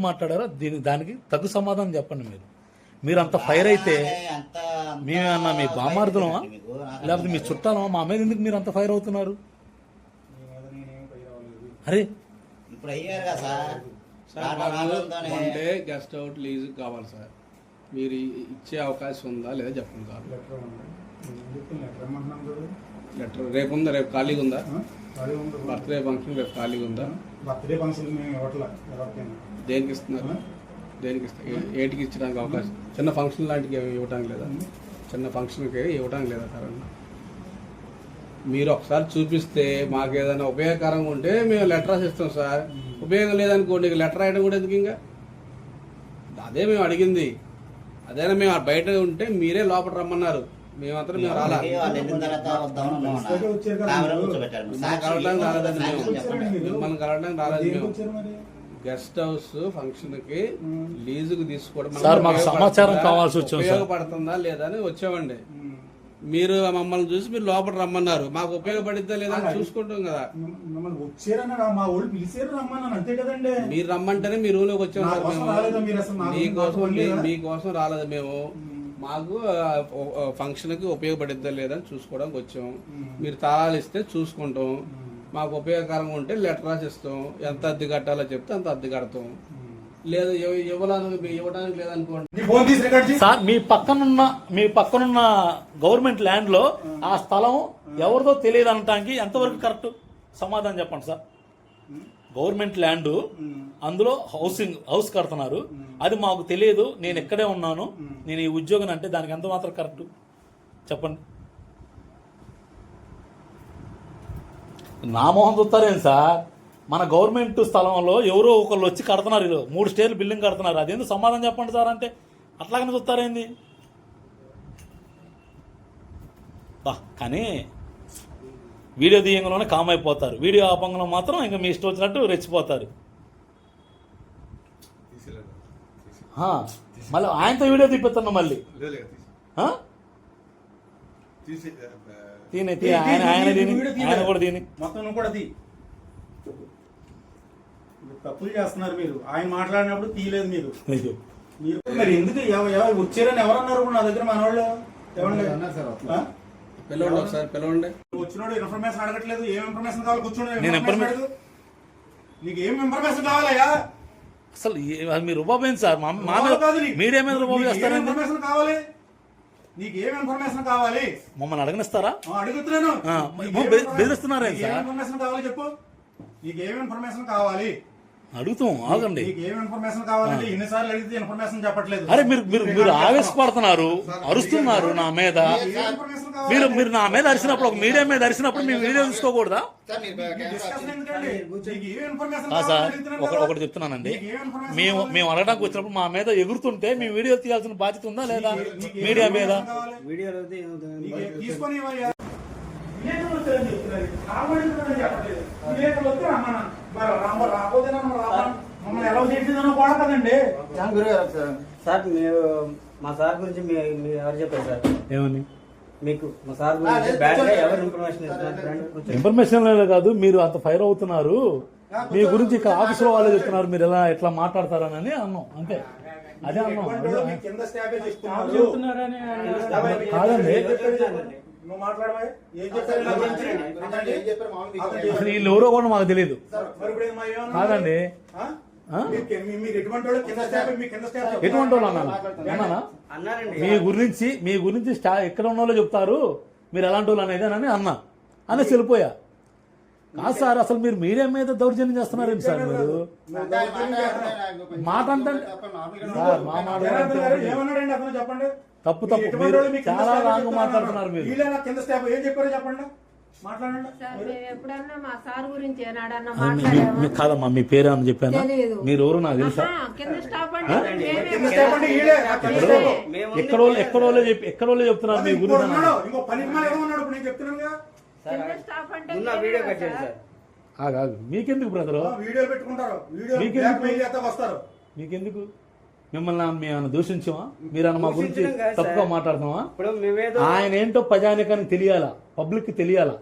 మాట్లాడారో దానికి తగు సమాధానం చెప్పండి. మీరు అంత ఫైర్ అయితే మేమన్నా మీ బామార్దులమా లేకపోతే మీ చుట్టాలమా? మా మీద ఎందుకు మీరు అంత ఫైర్ అవుతున్నారు? అరే ఇప్పుడు అయ్యారు కదా sir, one day guest out lease కావాలి సార్. మీరు ఇచ్చే అవకాశం ఉందా లేదా చెప్పండి సార్. లెటర్ రేపు ఉందా? రేపు ఖాళీగా ఉందా? బర్త్డే ఫంక్షన్ రేపు ఖాళీగా ఉందా? బర్త్డే ఫంక్షన్ దేనికి ఇస్తున్నారు? దేనికి ఇస్తారు? ఏటికి ఇచ్చడానికి అవకాశం? చిన్న ఫంక్షన్ లాంటివి ఇవ్వడానికి లేదా? చిన్న ఫంక్షన్కి ఇవ్వడానికి లేదా సార్? మీరు ఒకసారి చూపిస్తే మాకు ఏదైనా ఉపయోగకరంగా ఉంటే మేము లెటర్ రాసిస్తాం సార్. ఉపయోగం లేదనుకోండి, లెటర్ రాయడం కూడా ఎందుకు? ఇంకా అదే మేము అడిగింది. అదేనా మేము బయట ఉంటే మీరే లోపల రమ్మన్నారు, మేమంతా మేము రాలా. మిమ్మల్ని కలవడానికి రాలేదు మేము. గెస్ట్ హౌస్ ఫంక్షన్ కి లీజుకు తీసుకోవడం సమాచారం కావాల్సి వచ్చింది, ఉపయోగపడుతుందా లేదా అని వచ్చామండి. మీరు మమ్మల్ని చూసి మీరు లోపల రమ్మన్నారు, మాకు ఉపయోగపడిద్దా లేదా అని చూసుకుంటాం కదా. మీరు రమ్మంటేనే మీ రూమ్ లోకి వచ్చాము సార్. మీకోసం రాలేదు మేము. మాకు ఫంక్షన్ కి ఉపయోగపడిద్దా లేదా అని చూసుకోవడానికి వచ్చాము. మీరు తాళాలు ఇస్తే చూసుకుంటాం, మాకు ఉపయోగకరంగా ఉంటే లెటర్ రాసిస్తాం. ఎంత అద్దె కట్టాలో చెప్తే అంత అద్దె కడతాం. లేదు ఇవ్వడానికి లేదనుకోండి సార్. మీ పక్కనున్న గవర్నమెంట్ ల్యాండ్ లో ఆ స్థలం ఎవరిదో తెలియదు అనటానికి ఎంతవరకు కరెక్ట్? సమాధానం చెప్పండి సార్. గవర్నమెంట్ ల్యాండ్, అందులో హౌస్ కడుతున్నారు, అది మాకు తెలియదు, నేను ఇక్కడే ఉన్నాను, నేను ఈ ఉద్యోగం అంటే దానికి ఎంత మాత్రం కరెక్ట్ చెప్పండి. నా మోహన్ చూస్తారేం సార్? మన గవర్నమెంట్ స్థలంలో ఎవరో ఒకళ్ళు వచ్చి కడుతున్నారు, 3 స్టేర్లు బిల్డింగ్ కడుతున్నారు, అదేందుకు సమాధానం చెప్పండి సార్ అంటే అట్లాగనే చూస్తారేంది? కానీ వీడియో తీయంలోనే కామ్ అయిపోతారు, వీడియో ఆపంగంలో మాత్రం ఇంకా మీ ఇష్టం వచ్చినట్టు రెచ్చిపోతారు. మళ్ళీ ఆయనతో వీడియో తీపిస్తున్నా మళ్ళీ ఆయన కూడా దీని మొత్తం కూడా తప్పులు చేస్తున్నారు మీరు. ఆయన మాట్లాడినప్పుడు తీయలేదు మీరు. మరి ఎందుకు వచ్చారని ఎవరన్నారు నా దగ్గర? మన వాళ్ళు వచ్చినోడు ఇన్ఫర్మేషన్ అడగట్లేదు. ఏం ఇన్ఫర్మేషన్ కావాలి? కూర్చోండి. నీకు ఏం ఇన్ఫర్మేషన్ కావాలయ్యా? అసలు మీరు రుబాబేంది సార్? మీడియా మీద రుబాబు చేస్తారా? ఇన్ఫర్మేషన్ కావాలి. నీకు ఏం ఇన్ఫర్మేషన్ కావాలి? మమ్మల్ని అడగనిస్తారా? అడుగుతున్నాను. బెదిరిస్తున్నారా? ఇన్ఫర్మేషన్ కావాలి చెప్పు. నీకు ఏం ఇన్ఫర్మేషన్ కావాలి? అడుగుతాం, ఆగండి. ఏం ఇన్ఫర్మేషన్ కావాలంటే ఎన్నిసార్లు అడిగితే ఇన్ఫర్మేషన్ చెప్పట్లేదు. అరే మీరు ఆవేశపడుతున్నారు, అరుస్తున్నారు నా మీద. మీరు నా మీద అరిచినప్పుడు, ఒక మీడియా మీద అరిచినప్పుడు మీ వీడియో తీసుకోకూడదా సార్? ఒకటి చెప్తున్నానండి, మేము అడగడానికి వచ్చినప్పుడు మా మీద ఎగురుతుంటే మీ వీడియో తీయాల్సిన బాధ్యత ఉందా లేదా మీడియా మీద? సార్ మీరు మా సార్ గురించి ఎవరు చెప్పారు సార్? ఏమని మీకు మా సార్ గురించి ఎవరు ఇన్ఫర్మేషన్ కాదు, మీరు అంత ఫైర్ అవుతున్నారు, మీ గురించి ఇక్కడ ఆఫీసులో వాళ్ళే చెప్తున్నారు, మీరు ఎట్లా మాట్లాడతారని అన్నాం అంతే. అదే అన్నాం. కాదండి, అసలు వీళ్ళు ఎవరో కూడా మాకు తెలియదు. కాదండి, ఎటువంటి వాళ్ళు అన్నానా? మీ గురించి ఎక్కడ ఉన్న వాళ్ళు చెప్తారు, మీరు ఎలాంటి వాళ్ళు అనేది అని అన్నా అనేసి వెళ్ళిపోయా. కాదు సార్, అసలు మీరు మీడియా మీద దౌర్జన్యం చేస్తున్నారేంటి సార్? మీరు మాట అంటే మా మాట చెప్పండి. తప్పు మీరు చాలా రాంగ్ మాట్లాడుతున్నారు. మీరు కాదమ్మా, మీ పేరు అని చెప్పాను. మీరు ఎవరు నాకు తెలుసా? ఎక్కడోళ్ళే చెప్తున్నారు మీ గురించి. మీకెందుకు బ్రదరు? మీకెందుకు? మిమ్మల్ని మేము దూషించామా? మీరన్న మా గురించి తప్పుగా మాట్లాడుతామా? ఆయన ఏంటో ప్రజానికానికి తెలియాలా, పబ్లిక్ తెలియాలా?